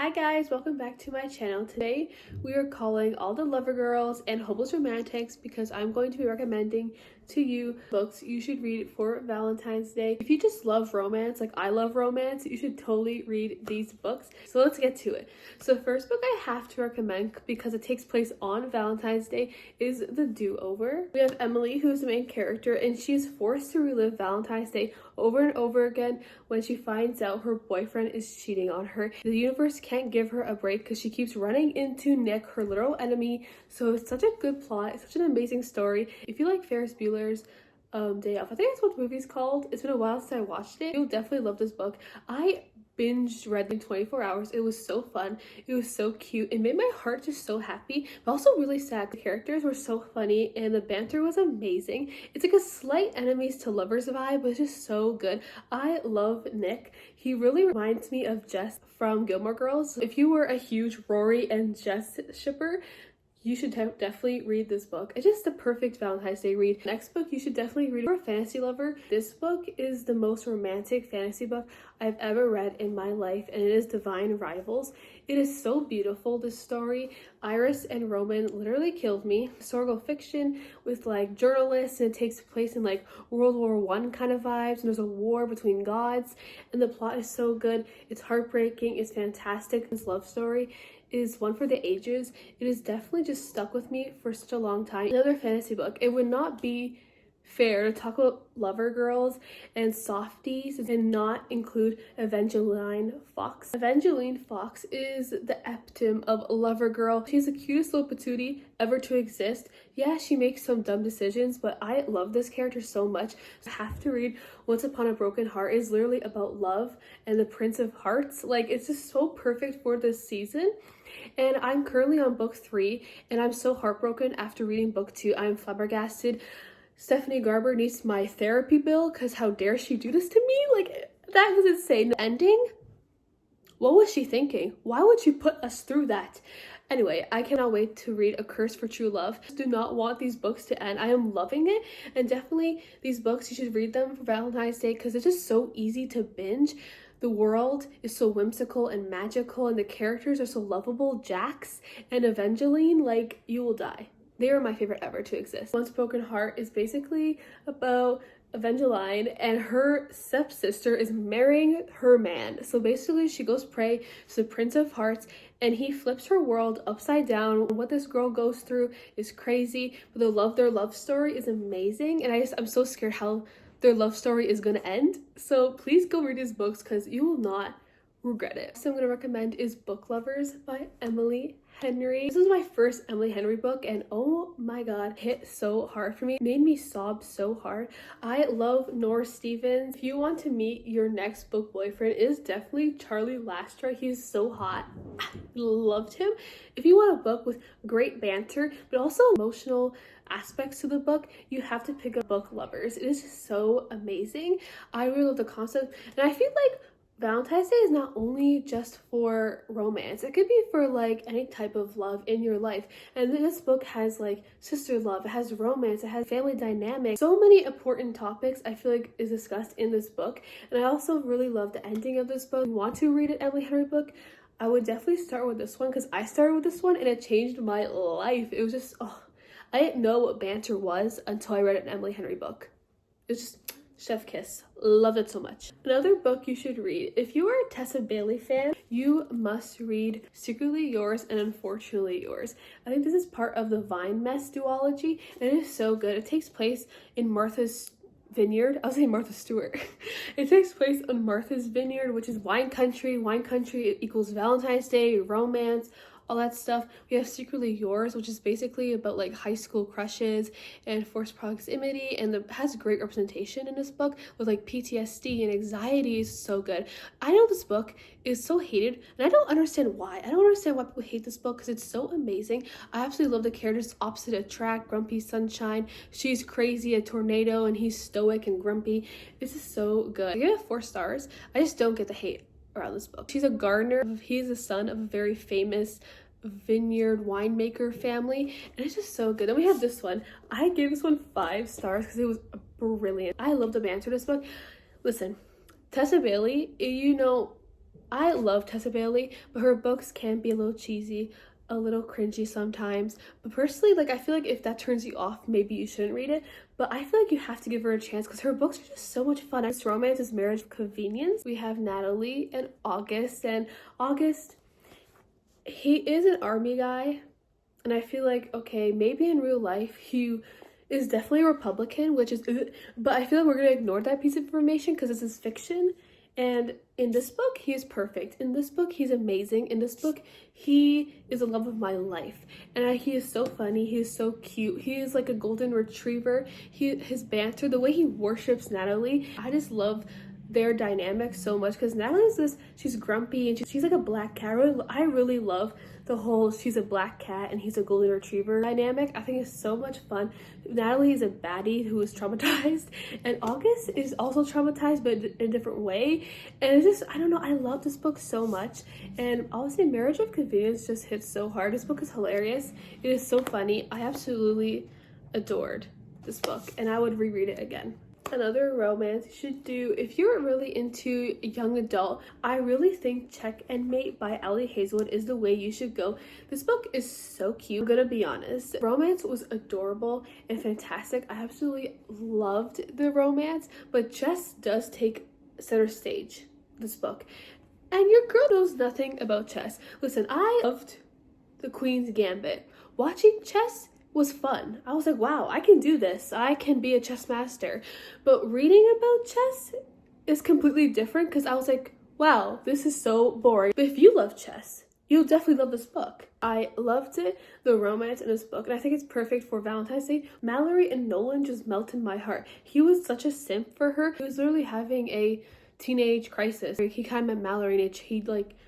Hi guys, welcome back to my channel. Today we are calling all the lover girls and hopeless romantics because I'm going to be recommending to you books you should read for Valentine's Day. If you just love romance, like I love romance, you should totally read these books. So let's get to it. So the first book I have to recommend because it takes place on Valentine's Day is The Do-Over. We have Emily, who's the main character, and she's forced to relive Valentine's Day over and over again when she finds out her boyfriend is cheating on her. The universe can't give her a break because she keeps running into Nick, her literal enemy. So it's such a good plot. It's such an amazing story. If you like Ferris Bueller's Day Off, I think that's what the movie's called. It's been a while since I watched it. You'll definitely love this book. I binged read in 24 hours. It was so fun. It was so cute. It made my heart just so happy, but also really sad. The characters were so funny and the banter was amazing. It's like a slight enemies to lovers vibe, but it's just so good. I love Nick. He really reminds me of Jess from Gilmore Girls. If you were a huge Rory and Jess shipper, you should definitely read this book. It's just the perfect Valentine's Day read. Next book you should definitely read for a fantasy lover. This book is the most romantic fantasy book I've ever read in my life, and it is Divine Rivals. It is so beautiful, this story. Iris and Roman literally killed me. Historical fiction with like journalists, and it takes place in like World War I kind of vibes, and there's a war between gods, and the plot is so good. It's heartbreaking, it's fantastic. This love story is one for the ages. It is definitely just stuck with me for such a long time. Another fantasy book. It would not be fair to talk about lover girls and softies and not include Evangeline Fox. Evangeline Fox is the epitome of a lover girl. She's the cutest little patootie ever to exist. Yeah, she makes some dumb decisions, but I love this character so much. I have to read Once Upon a Broken Heart. Is literally about love and the Prince of Hearts. Like, it's just so perfect for this season. And I'm currently on book 3, and I'm so heartbroken after reading book 2. I'm flabbergasted. Stephanie Garber needs my therapy bill because how dare she do this to me? Like, that was insane. The ending? What was she thinking? Why would she put us through that? Anyway, I cannot wait to read A Curse for True Love. I do not want these books to end. I am loving it, and definitely these books, you should read them for Valentine's Day because it's just so easy to binge. The world is so whimsical and magical, and the characters are so lovable. Jax and Evangeline, like, you will die. They are my favorite ever to exist. Once Broken Heart is basically about Evangeline, and her stepsister is marrying her man. So basically she goes prey to the Prince of Hearts, and he flips her world upside down. What this girl goes through is crazy, but their love story is amazing, and I'm so scared how their love story is gonna end. So please go read these books because you will not regret it. So I'm gonna recommend is Book Lovers by Emily Henry. This is my first Emily Henry book, and oh my god, hit so hard for me. It made me sob so hard. I love Norris Stevens. If you want to meet your next book boyfriend, it is definitely Charlie Lastra. He's so hot. I loved him. If you want a book with great banter but also emotional aspects to the book, you have to pick up Book Lovers. It is just so amazing. I really love the concept, and I feel like Valentine's Day is not only just for romance. It could be for like any type of love in your life. And this book has like sister love, it has romance, it has family dynamics. So many important topics I feel like is discussed in this book. And I also really love the ending of this book. If you want to read an Emily Henry book, I would definitely start with this one because I started with this one and it changed my life. It was just, oh, I didn't know what banter was until I read an Emily Henry book. It was just chef kiss. Love it so much. Another book you should read, if you are a Tessa Bailey fan, you must read Secretly Yours and Unfortunately Yours. I think this is part of the Vine Mess duology, and it is so good. It takes place in Martha's Vineyard. I was saying Martha Stewart. It takes place on Martha's Vineyard, which is wine country. Wine country equals Valentine's Day, romance, all that stuff. We have Secretly Yours, which is basically about like high school crushes and forced proximity, and it has great representation in this book with like PTSD and anxiety. Is so good. I know this book is so hated, and I don't understand why. I don't understand why people hate this book because it's so amazing. I absolutely love the characters opposite attract. Grumpy Sunshine, she's crazy, a tornado, and he's stoic and grumpy. This is so good. I give it 4 stars. I just don't get the hate around this book. She's a gardener. He's the son of a very famous vineyard winemaker family, and it's just so good. Then we have this one. I gave this one 5 stars because it was brilliant. I love the banter in this book. Listen, Tessa Bailey, you know, I love Tessa Bailey, but her books can be a little cheesy, a little cringy sometimes. But personally, like, I feel like if that turns you off, maybe you shouldn't read it. But I feel like you have to give her a chance because her books are just so much fun. This romance is Marriage of Convenience. We have Natalie and August, he is an army guy, and I feel like, okay, maybe in real life he is definitely a Republican, which is, but I feel like we're gonna ignore that piece of information because this is fiction. And in this book, he is perfect. In this book, he's amazing. In this book, he is the love of my life. And he is so funny. He is so cute. He is like a golden retriever. His banter, the way he worships Natalie, I just love their dynamic so much because Natalie is this, she's grumpy and she's like a black cat. I really love the whole she's a black cat and he's a golden retriever dynamic. I think it's so much fun. Natalie is a baddie who is traumatized, and August is also traumatized but in a different way. And it's just, I don't know, I love this book so much. And obviously Marriage of Convenience just hits so hard. This book is hilarious. It is so funny. I absolutely adored this book and I would reread it again. Another romance you should do if you're really into young adult, I really think Check and Mate by Ali Hazelwood is the way you should go. This book is so cute. I'm gonna be honest, romance was adorable and fantastic. I absolutely loved the romance, but chess does take center stage this book, and your girl knows nothing about chess. Listen, I loved the Queen's Gambit. Watching chess was fun. I was like, wow, I can do this. I can be a chess master. But reading about chess is completely different because I was like, wow, this is so boring. But if you love chess, you'll definitely love this book. I loved it, the romance in this book, and I think it's perfect for Valentine's Day. Mallory and Nolan just melted my heart. He was such a simp for her. He was literally having a teenage crisis. He kind of met Mallory and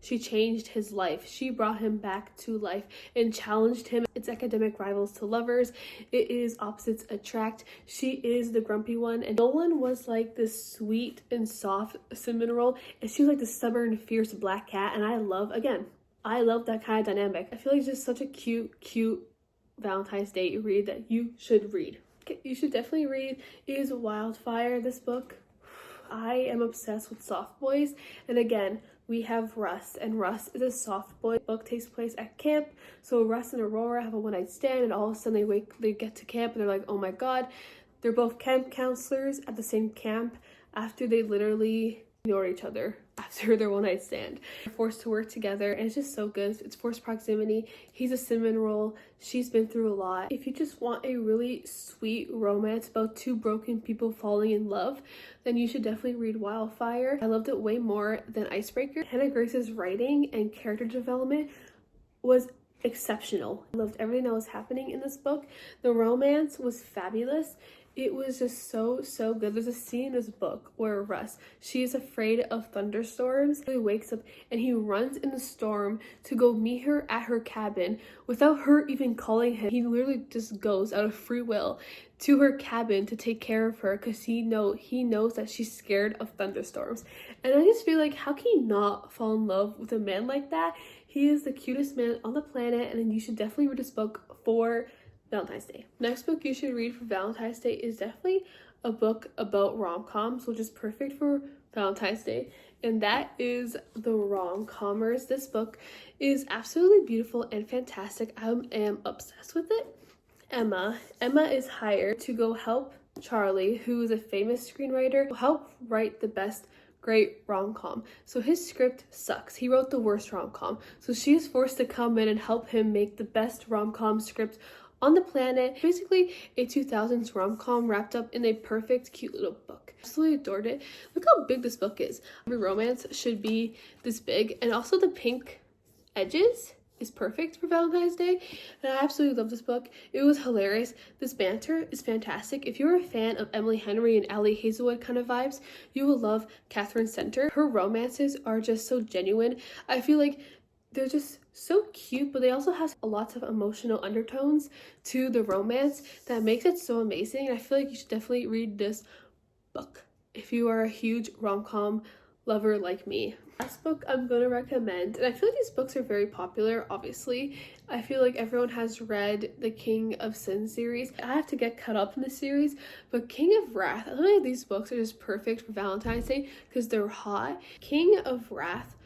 she changed his life. She brought him back to life and challenged him. It's academic rivals to lovers. It is opposites attract. She is the grumpy one, and Nolan was like this sweet and soft cinnamon roll, and she was like the stubborn, fierce black cat. And I love that kind of dynamic. I feel like it's just such a cute Valentine's Day read that you should read. Okay, you should definitely read is Wildfire. This book, I am obsessed with soft boys, and again, we have Russ, and Russ is a soft boy. The book takes place at camp, so Russ and Aurora have a one-night stand, and all of a sudden they get to camp, and they're like, oh my god, they're both camp counselors at the same camp after they literally ignore each other after their one-night stand. They're forced to work together, and it's just so good. It's forced proximity. He's a cinnamon roll. She's been through a lot. If you just want a really sweet romance about two broken people falling in love, then you should definitely read Wildfire. I loved it way more than Icebreaker. Hannah Grace's writing and character development was exceptional. I loved everything that was happening in this book. The romance was fabulous. It was just so good. There's a scene in this book where Russ, she is afraid of thunderstorms. He wakes up and he runs in the storm to go meet her at her cabin without her even calling him. He literally just goes out of free will to her cabin to take care of her because he knows that she's scared of thunderstorms. And I just feel like, how can you not fall in love with a man like that? He is the cutest man on the planet, and you should definitely read this book for Valentine's Day. Next book you should read for Valentine's Day is definitely a book about rom-coms, which is perfect for Valentine's Day, and that is The Rom-Commers. This book is absolutely beautiful and fantastic. I am obsessed with it. Emma is hired to go help Charlie, who is a famous screenwriter, help write the best great rom-com. So his script sucks. He wrote the worst rom-com. So she is forced to come in and help him make the best rom-com script on the planet. Basically a 2000s rom-com wrapped up in a perfect cute little book. Absolutely adored it. Look how big this book is. Every romance should be this big, and also the pink edges is perfect for Valentine's Day, and I absolutely love this book. It was hilarious. This banter is fantastic. If you're a fan of Emily Henry and Ali Hazelwood kind of vibes, you will love Catherine Center. Her romances are just so genuine. I feel like they're just so cute, but they also have lots of emotional undertones to the romance that makes it so amazing. And I feel like you should definitely read this book if you are a huge rom-com lover like me. Last book I'm going to recommend, and I feel like these books are very popular, obviously. I feel like everyone has read the King of Sin series. I have to get caught up in the series, but King of Wrath, I feel like these books are just perfect for Valentine's Day because they're hot. King of Wrath,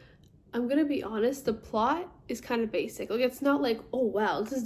I'm gonna be honest, the plot is kind of basic. Like, it's not like, oh wow, this is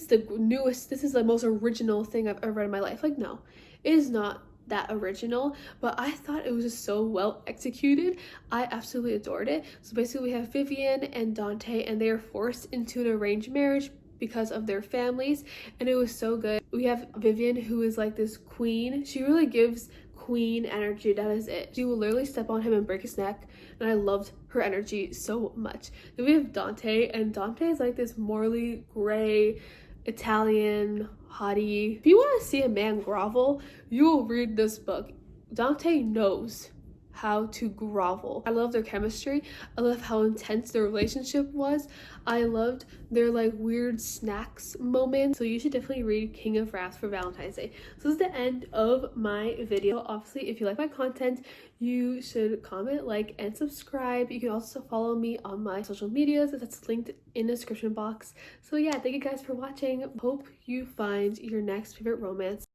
the newest, this is the most original thing I've ever read in my life. Like, no, it is not that original, but I thought it was just so well executed. I absolutely adored it. So basically we have Vivian and Dante, and they are forced into an arranged marriage because of their families, and it was so good. We have Vivian, who is like this queen. She really gives queen energy. That is it. She will literally step on him and break his neck, and I loved her energy so much. Then we have Dante, and Dante is like this morally gray Italian hottie. If you want to see a man grovel, you will read this book. Dante knows how to grovel. I love their chemistry. I love how intense their relationship was. I loved their like weird snacks moments. So you should definitely read King of Wrath for Valentine's Day. So this is the end of my video. Obviously, if you like my content, you should comment, like, and subscribe. You can also follow me on my social medias. That's linked in the description box. So yeah, thank you guys for watching. Hope you find your next favorite romance.